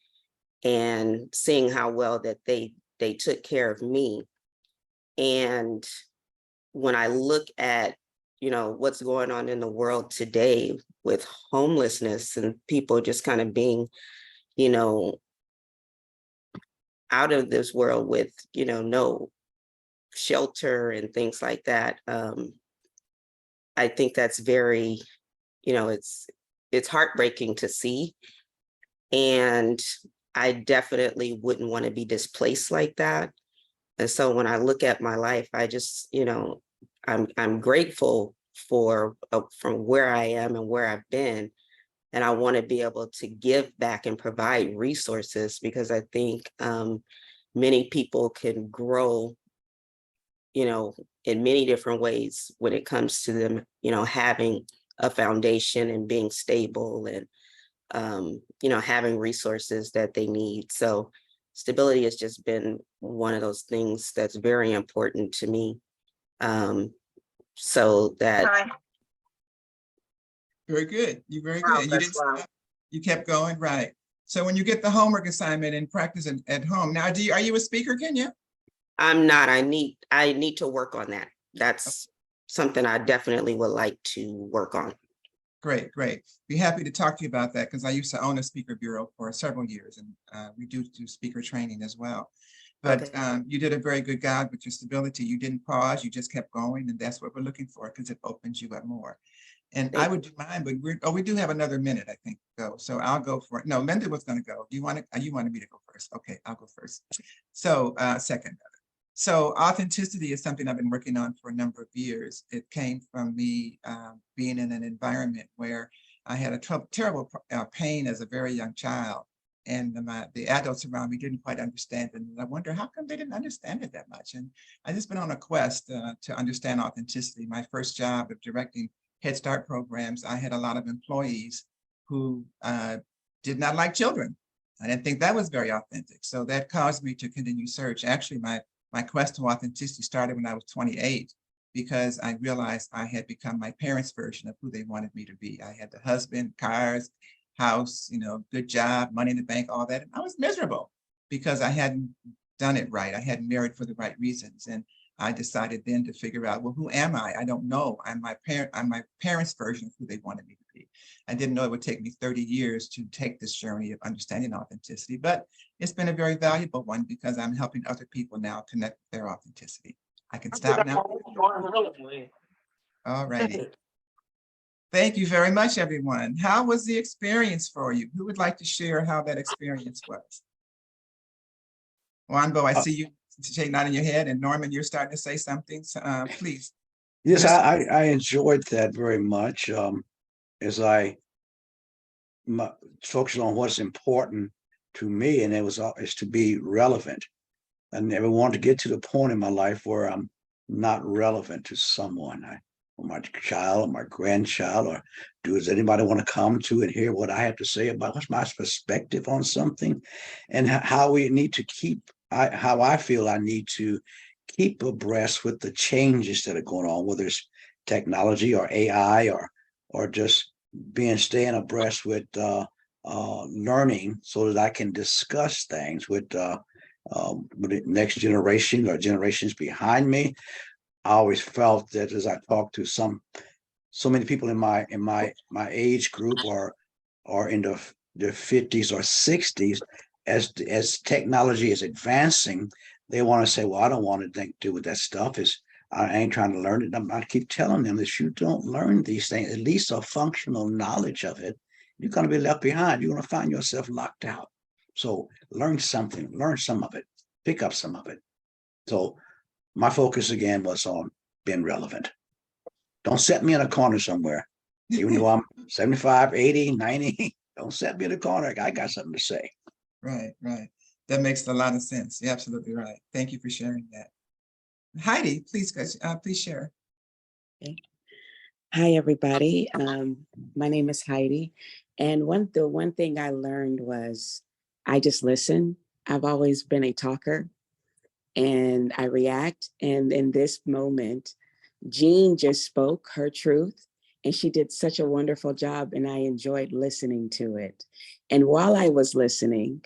and seeing how well that they took care of me. And when I look at, what's going on in the world today with homelessness and people just kind of being, out of this world with, no shelter and things like that. I think that's very, it's heartbreaking to see. And I definitely wouldn't want to be displaced like that. And so when I look at my life, I just, I'm grateful for from where I am and where I've been. And I want to be able to give back and provide resources because I think many people can grow, in many different ways when it comes to them, having a foundation and being stable and, having resources that they need. So stability has just been one of those things that's very important to me. So that. Hi. Very good. You're very Wow, good. You that's didn't loud. stop. You kept going, right. So when you get the homework assignment and practice at home, now are you a speaker, Kenya? I'm not. I need to work on that. That's something I definitely would like to work on. Great, great. Be happy to talk to you about that because I used to own a speaker bureau for several years and we do speaker training as well. But Okay. you did a very good job with your stability. You didn't pause, you just kept going, and that's what we're looking for because it opens you up more. And I would do mine, but we do have another minute, I think, to go. So I'll go for it. No, Linda was going to go. You wanted me to go first. Okay, I'll go first. So second. So authenticity is something I've been working on for a number of years. It came from me being in an environment where I had a terrible pain as a very young child. And the adults around me didn't quite understand it. And I wonder how come they didn't understand it that much. And I just been on a quest to understand authenticity. My first job of directing Head Start programs, I had a lot of employees who did not like children. I didn't think that was very authentic. So that caused me to continue search. Actually, my quest to authenticity started when I was 28 because I realized I had become my parents' version of who they wanted me to be. I had the husband, cars, house, good job, money in the bank, all that. And I was miserable because I hadn't done it right. I hadn't married for the right reasons. And I decided then to figure out, well, who am I? I don't know. I'm my parents' version of who they wanted me to be. I didn't know it would take me 30 years to take this journey of understanding authenticity, but it's been a very valuable one because I'm helping other people now connect with their authenticity. I can stop now. All righty. Thank you very much, everyone. How was the experience for you? Who would like to share how that experience was? Wanbo, I see you nodding your head, and Norman, you're starting to say something. So, please. Yes, I enjoyed that very much. As I focused on what's important to me, and is to be relevant. I never wanted to get to the point in my life where I'm not relevant to someone, or my child or my grandchild, or does anybody want to come to and hear what I have to say about what's my perspective on something, and how we need to keep, how I feel I need to keep abreast with the changes that are going on, whether it's technology or AI, or just staying abreast with learning so that I can discuss things with the next generation or generations behind me. I always felt that as I talked to so many people in my age group, or in their 50s or 60s, as technology is advancing, they want to say, well, I don't want to do with that stuff. I ain't trying to learn it. I keep telling them that if you don't learn these things, at least a functional knowledge of it, you're going to be left behind. You're going to find yourself locked out. So learn something, learn some of it, pick up some of it. So my focus again was on being relevant. Don't set me in a corner somewhere. Even though I'm 75, 80, 90, don't set me in a corner. I got something to say. Right, right. That makes a lot of sense. You're absolutely right. Thank you for sharing that. Heidi, please share. Okay. Hi, everybody. My name is Heidi. And the one thing I learned was I just listen. I've always been a talker and I react. And in this moment, Jean just spoke her truth and she did such a wonderful job and I enjoyed listening to it. And while I was listening,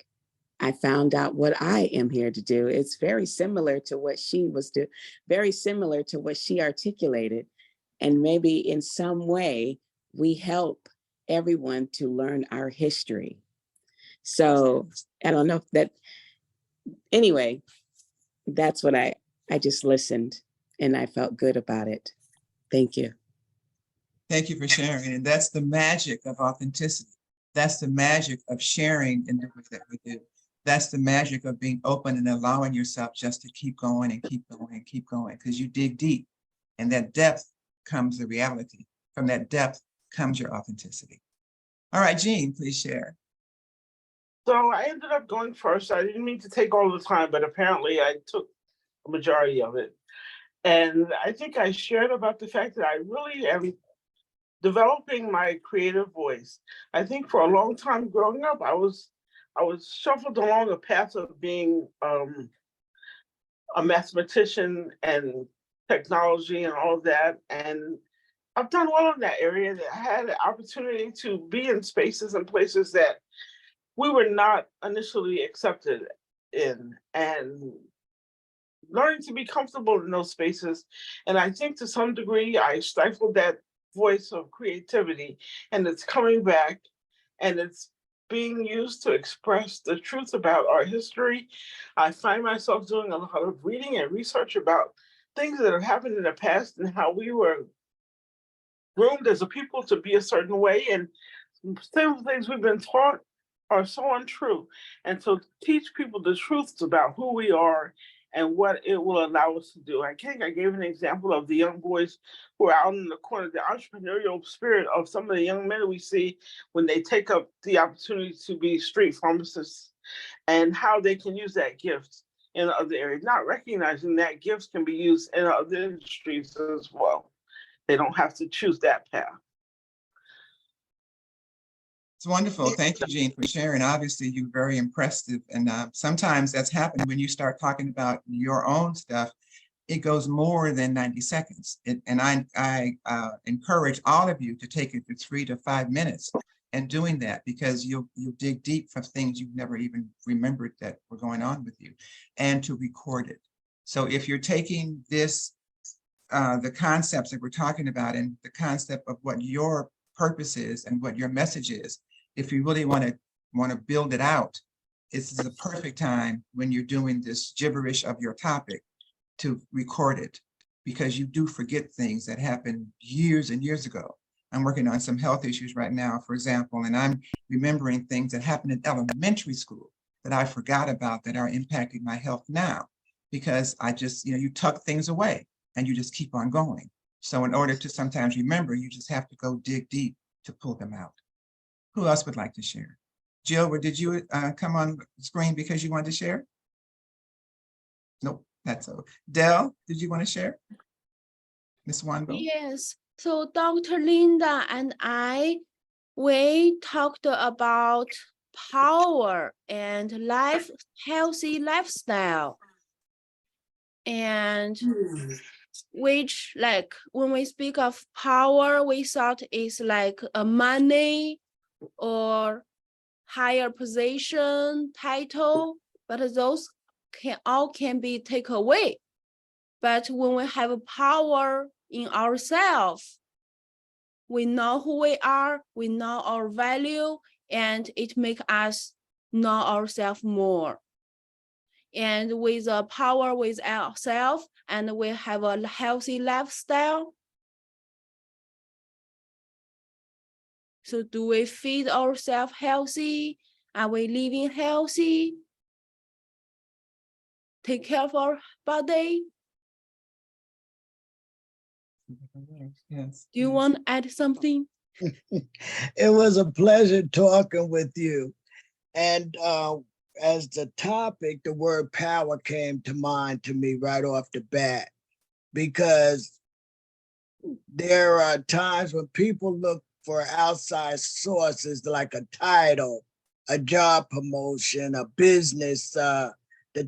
I found out what I am here to do. It's very similar to what she was doing, very similar to what she articulated. And maybe in some way, we help everyone to learn our history. So I don't know if that, anyway, that's what I just listened and I felt good about it. Thank you. Thank you for sharing. And that's the magic of authenticity. That's the magic of sharing in the way that we do. That's the magic of being open and allowing yourself just to keep going and keep going and keep going, because you dig deep, and that depth comes the reality. From that depth comes your authenticity. All right, Jean, please share. So I ended up going first. I didn't mean to take all the time, but apparently I took a majority of it. And I think I shared about the fact that I really am developing my creative voice. I think for a long time growing up, I was shuffled along a path of being a mathematician and technology and all of that. And I've done well in that area. I had the opportunity to be in spaces and places that we were not initially accepted in, and learning to be comfortable in those spaces. And I think to some degree, I stifled that voice of creativity, and it's coming back, and it's being used to express the truth about our history. I find myself doing a lot of reading and research about things that have happened in the past and how we were groomed as a people to be a certain way, and some things we've been taught are so untrue. And to teach people the truths about who we are and what it will allow us to do. I think I gave an example of the young boys who are out in the corner, the entrepreneurial spirit of some of the young men we see when they take up the opportunity to be street pharmacists, and how they can use that gift in other areas, not recognizing that gifts can be used in other industries as well. They don't have to choose that path. It's wonderful. Thank you, Jean, for sharing. Obviously, you're very impressive. And sometimes that's happened when you start talking about your own stuff. It goes more than 90 seconds. And I encourage all of you to take it to 3 to 5 minutes and doing that, because you'll dig deep for things you've never even remembered that were going on with you, and to record it. So if you're taking this, the concepts that we're talking about, and the concept of what your purpose is and what your message is, if you really want to build it out, this is a perfect time when you're doing this gibberish of your topic to record it, because you do forget things that happened years and years ago. I'm working on some health issues right now, for example, and I'm remembering things that happened in elementary school that I forgot about that are impacting my health now, because I just, you tuck things away and you just keep on going. So in order to sometimes remember, you just have to go dig deep to pull them out. Who else would like to share? Jill, did you come on screen because you wanted to share? Nope, that's all. Dell, did you want to share? Miss Wanbo? Yes. So Dr. Linda and we talked about power and healthy lifestyle. And which, like, when we speak of power, we thought it's like a money or higher position, title, but those can be taken away. But when we have power in ourselves, we know who we are, we know our value, and it makes us know ourselves more. And with the power with ourselves, and we have a healthy lifestyle. So do we feed ourselves healthy? Are we living healthy? Take care of our body? Yes. Do you want to add something? It was a pleasure talking with you. And as the topic, the word power came to mind to me right off the bat, because there are times when people look for outside sources like a title, a job promotion, a business, the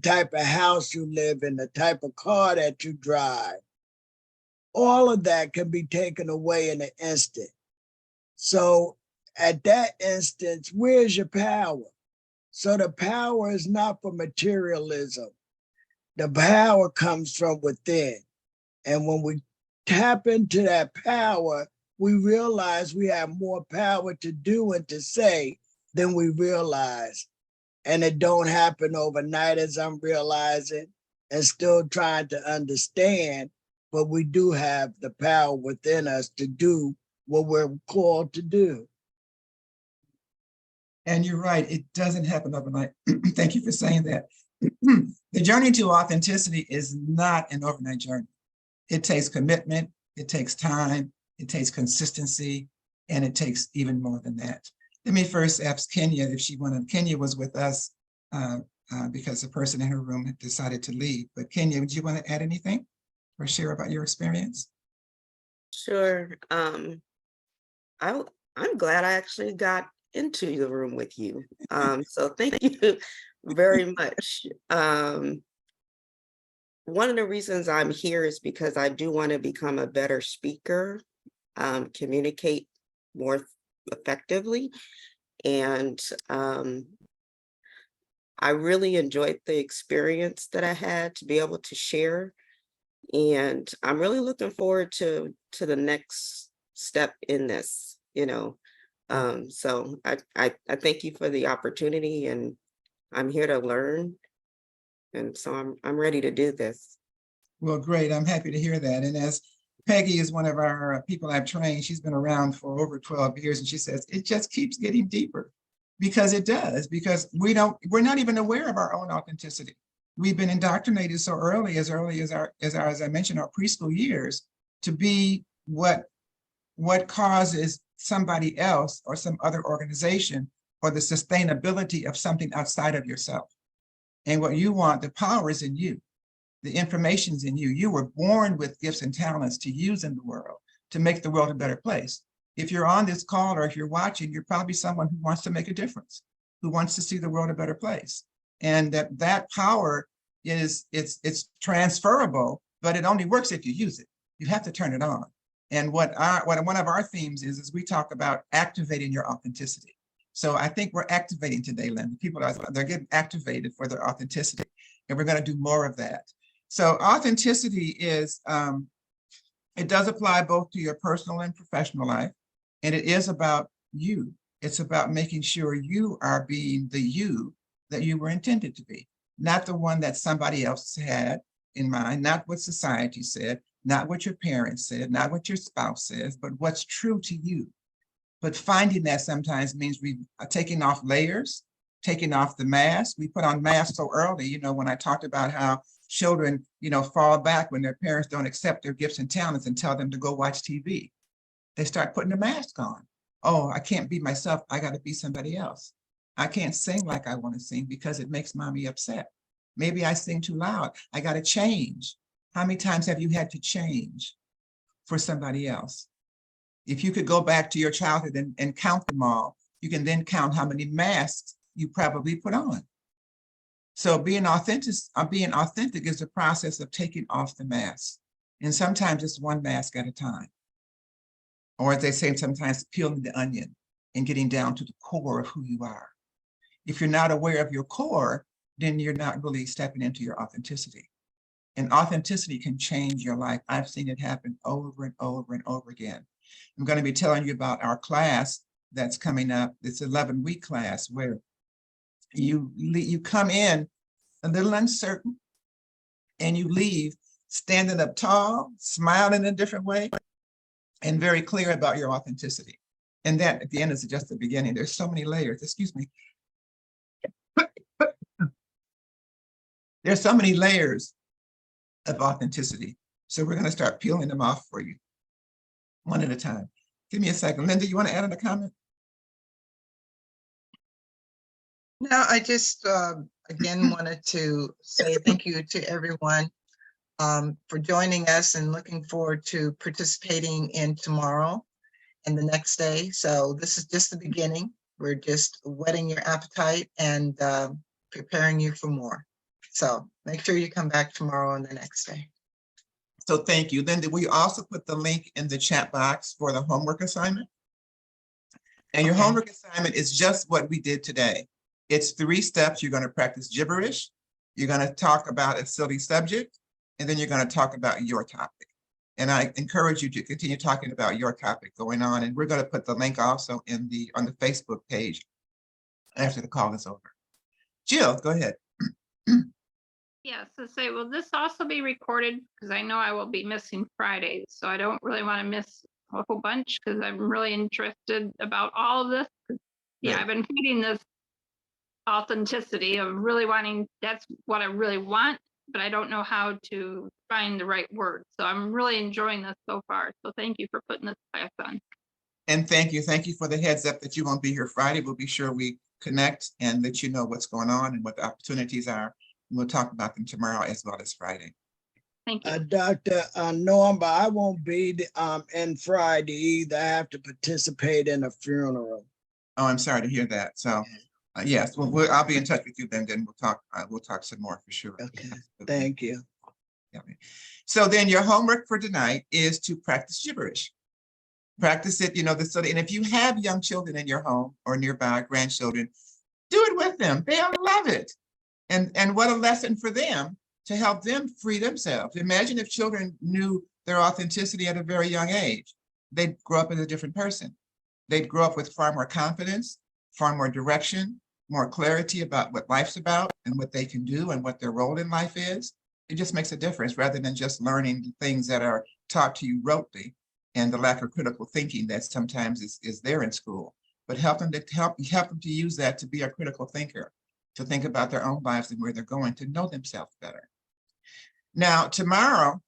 type of house you live in, the type of car that you drive. All of that can be taken away in an instant. So at that instance, where's your power? So the power is not for materialism. The power comes from within. And when we tap into that power, we realize we have more power to do and to say than we realize. And it don't happen overnight, as I'm realizing and still trying to understand, but we do have the power within us to do what we're called to do. And you're right, it doesn't happen overnight. Thank you for saying that. The journey to authenticity is not an overnight journey. It takes commitment, it takes time, it takes consistency, and it takes even more than that. Let me first ask Kenya if she wanted. Kenya was with us because the person in her room had decided to leave. But Kenya, would you want to add anything or share about your experience? Sure. I'm glad I actually got into the room with you. So thank you very much. One of the reasons I'm here is because I do want to become a better speaker, communicate more effectively. And I really enjoyed the experience that I had to be able to share. And I'm really looking forward to the next step in this, So I thank you for the opportunity, and I'm here to learn. And so I'm ready to do this. Well, great. I'm happy to hear that. And as Peggy is one of our people I've trained, she's been around for over 12 years, and she says it just keeps getting deeper, because it does, because we're not even aware of our own authenticity. We've been indoctrinated so early as I mentioned, our preschool years, to be what causes somebody else or some other organization or the sustainability of something outside of yourself. And what you want, the power is in you. The information's in you. You were born with gifts and talents to use in the world, to make the world a better place. If you're on this call or if you're watching, you're probably someone who wants to make a difference, who wants to see the world a better place. And that power it's transferable, but it only works if you use it. You have to turn it on. And what one of our themes is we talk about activating your authenticity. So I think we're activating today, Lynn. They're getting activated for their authenticity, and we're going to do more of that. So authenticity is, it does apply both to your personal and professional life, and it is about you. It's about making sure you are being the you that you were intended to be, not the one that somebody else had in mind, not what society said, not what your parents said, not what your spouse says, but what's true to you. But finding that sometimes means we are taking off layers, taking off the mask. We put on masks so early, when I talked about how children, fall back when their parents don't accept their gifts and talents and tell them to go watch TV. They start putting a mask on. Oh, I can't be myself. I got to be somebody else. I can't sing like I want to sing because it makes mommy upset. Maybe I sing too loud. I got to change. How many times have you had to change for somebody else? If you could go back to your childhood and count them all, you can then count how many masks you probably put on. So being authentic is the process of taking off the mask. And sometimes it's one mask at a time. Or as they say, sometimes peeling the onion and getting down to the core of who you are. If you're not aware of your core, then you're not really stepping into your authenticity. And authenticity can change your life. I've seen it happen over and over and over again. I'm going to be telling you about our class that's coming up. It's an 11-week class where you come in a little uncertain and you leave standing up tall, smiling in a different way, and very clear about your authenticity. And that at the end is just the beginning. There's so many layers, excuse me. There's so many layers of authenticity. So we're going to start peeling them off for you one at a time. Give me a second. Linda, you want to add in a comment? No, I just, again, wanted to say thank you to everyone for joining us and looking forward to participating in tomorrow and the next day. So this is just the beginning. We're just whetting your appetite and preparing you for more. So make sure you come back tomorrow and the next day. So thank you. Then we also put the link in the chat box for the homework assignment. And your homework assignment is just what we did today. It's 3 steps. You're going to practice gibberish. You're going to talk about a silly subject, and then you're going to talk about your topic. And I encourage you to continue talking about your topic going on. And we're going to put the link also on the Facebook page after the call is over. Jill, go ahead. Yes, to say, will this also be recorded? Because I know I will be missing Fridays, so I don't really want to miss a whole bunch because I'm really interested about all of this. Yeah, Right. I've been feeding this authenticity of really wanting, that's what I really want, but I don't know how to find the right word. So I'm really enjoying this so far. So thank you for putting this class on. And thank you for the heads up that you won't be here Friday. We'll be sure we connect and let you know what's going on and what the opportunities are. And we'll talk about them tomorrow as well as Friday. Thank you. Dr. Norma, I won't be in Friday either. I have to participate in a funeral. Oh, I'm sorry to hear that. So yes, well, I'll be in touch with you then. Then we'll talk some more for sure. Okay, thank you. Yeah. So then your homework for tonight is to practice gibberish. Practice it, and if you have young children in your home or nearby grandchildren, do it with them. They'll love it. And what a lesson for them to help them free themselves. Imagine if children knew their authenticity at a very young age. They'd grow up as a different person. They'd grow up with far more confidence, far more direction, more clarity about what life's about and what they can do and what their role in life is. It just makes a difference rather than just learning things that are taught to you rotely and the lack of critical thinking that sometimes is there in school. But help them to use that to be a critical thinker, to think about their own lives and where they're going, to know themselves better. Now, tomorrow,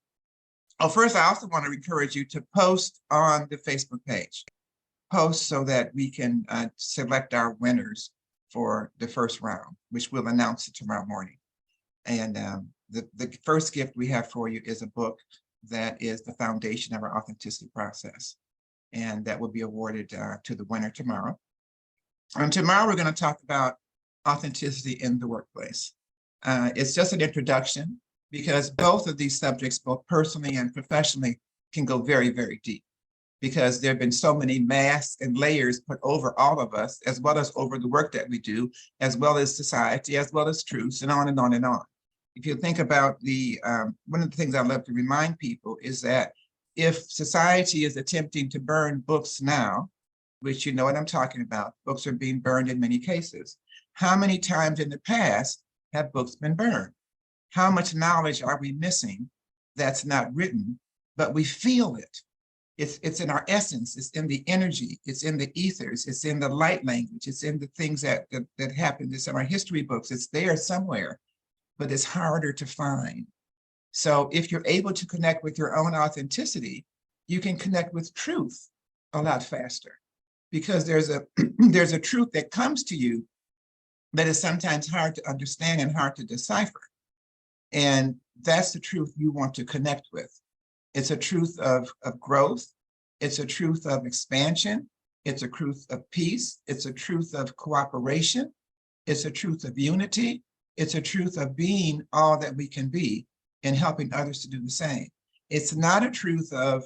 first, I also want to encourage you to post on the Facebook page. Post so that we can select our winners for the first round, which we'll announce it tomorrow morning. And the first gift we have for you is a book that is the foundation of our authenticity process. And that will be awarded to the winner tomorrow. And tomorrow we're going to talk about authenticity in the workplace. It's just an introduction because both of these subjects, both personally and professionally, can go very, very deep because there have been so many masks and layers put over all of us, as well as over the work that we do, as well as society, as well as truths, and on and on and on. If you think about one of the things I love to remind people is that if society is attempting to burn books now, which you know what I'm talking about, books are being burned in many cases. How many times in the past have books been burned? How much knowledge are we missing that's not written, but we feel it? It's in our essence, it's in the energy, it's in the ethers, it's in the light language, it's in the things that happen. It's in our history books, it's there somewhere, but it's harder to find. So if you're able to connect with your own authenticity, you can connect with truth a lot faster because there's a truth that comes to you that is sometimes hard to understand and hard to decipher. And that's the truth you want to connect with. It's a truth of growth. It's a truth of expansion. It's a truth of peace. It's a truth of cooperation. It's a truth of unity. It's a truth of being all that we can be and helping others to do the same. It's not a truth of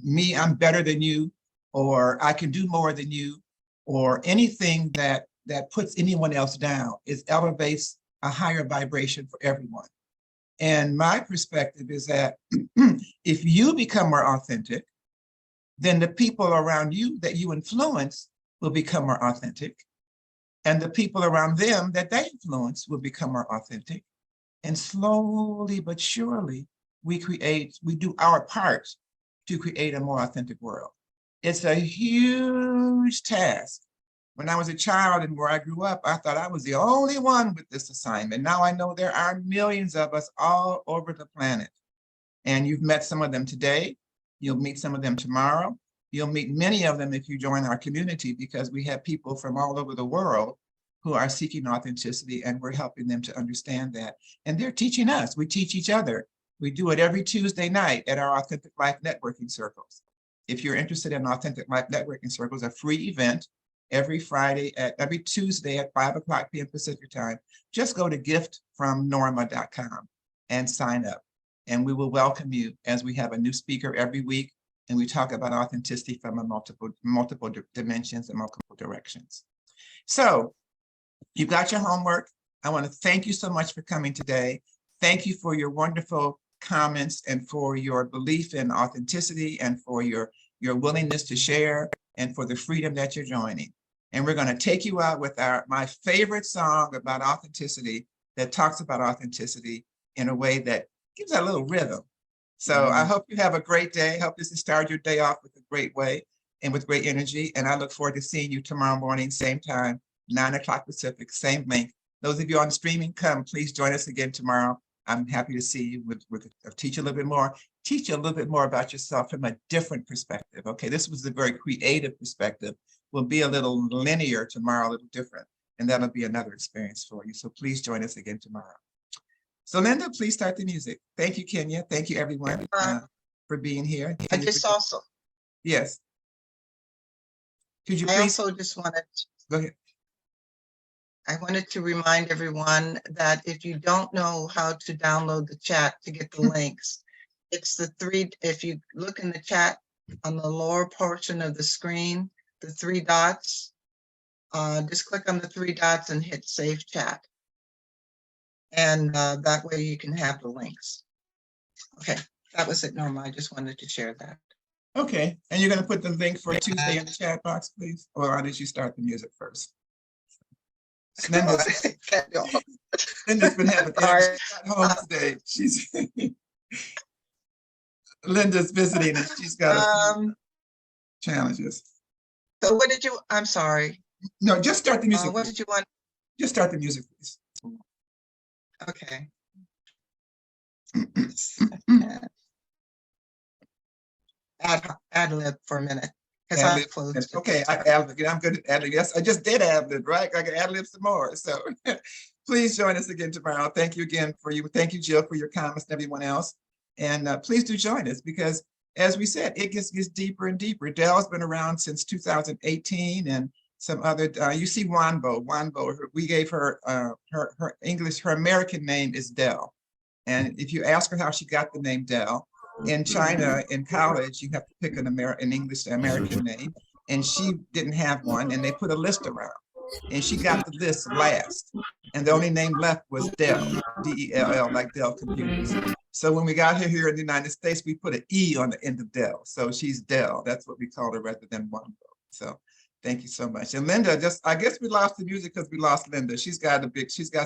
me, I'm better than you, or I can do more than you, or anything that puts anyone else down. It elevates a higher vibration for everyone. And my perspective is that if you become more authentic, then the people around you that you influence will become more authentic. And the people around them that they influence will become more authentic. And slowly but surely, we do our part to create a more authentic world. It's a huge task. When I was a child and where I grew up, I thought I was the only one with this assignment. Now I know there are millions of us all over the planet. And you've met some of them today. You'll meet some of them tomorrow. You'll meet many of them if you join our community, because we have people from all over the world who are seeking authenticity, and we're helping them to understand that. And they're teaching us. We teach each other. We do it every Tuesday night at our Authentic Life Networking Circles. If you're interested in Authentic Life Networking Circles, a free event every Tuesday at 5:00 p.m. Pacific time, just go to giftfromnorma.com and sign up. And we will welcome you as we have a new speaker every week. And we talk about authenticity from a multiple dimensions and multiple directions. So you got your homework. I want to thank you so much for coming today. Thank you for your wonderful comments and for your belief in authenticity and for your willingness to share and for the freedom that you're joining. And we're going to take you out with my favorite song about authenticity that talks about authenticity in a way that gives that little rhythm. So I hope you have a great day. I hope this has started your day off with a great way and with great energy. And I look forward to seeing you tomorrow morning, same time, 9:00 Pacific, same link. Those of you on streaming, please join us again tomorrow. I'm happy to see you. Teach you a little bit more about yourself from a different perspective. Okay, this was a very creative perspective. We'll be a little linear tomorrow, a little different, and that'll be another experience for you. So please join us again tomorrow. So Linda, please start the music. Thank you, Kenya. Thank you, everyone, for being here. I just also. Yes. Could you please? I also just wanted. Go ahead. I wanted to remind everyone that if you don't know how to download the chat to get the links, it's if you look in the chat on the lower portion of the screen, the 3 dots, just click on the 3 dots and hit Save Chat. And that way you can have the links. Okay, that was it, Norma. I just wanted to share that. Okay, and you're going to put the link for Tuesday in the chat box, please? Or did you start the music first? Linda's been having at home today. Linda's visiting and she's got a few challenges. So what did you, I'm sorry. No, just start the music. What did you want? Just start the music, please. Okay. Ad lib for a minute. Okay, I'm good at ad lib. Yes, I just did ad lib, right? I can ad lib some more. So please join us again tomorrow. Thank you again Thank you, Jill, for your comments and everyone else. And please do join us because, as we said, it gets deeper and deeper. Dell's been around since 2018, and some other. You see Wanbo. We gave her her English. Her American name is Dell, and if you ask her how she got the name Dell. In China, in college, you have to pick an English American name, and she didn't have one, and they put a list around, and she got the list last, and the only name left was Dell, D-E-L-L, like Dell Computers. So when we got her here in the United States, we put an E on the end of Dell, so she's Dell. That's what we call her rather than Wanbo. So thank you so much. And Linda, I guess we lost the music because we lost Linda. She's got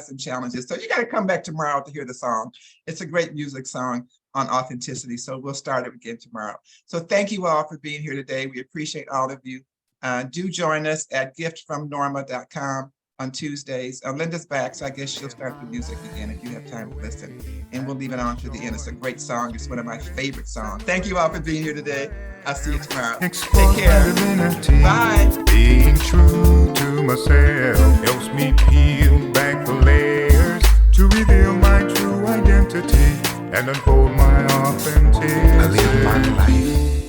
some challenges, so you got to come back tomorrow to hear the song. It's a great music song on authenticity. So we'll start it again tomorrow. So thank you all for being here today. We appreciate all of you. Do join us at giftfromnorma.com on Tuesdays. Linda's back, so I guess she'll start the music again if you have time to listen. And we'll leave it on to the end. It's a great song. It's one of my favorite songs. Thank you all for being here today. I'll see you tomorrow. Take care. Bye. Being true to myself helps me peel back the layers to to reveal my true identity and unfold my authenticity. I live my life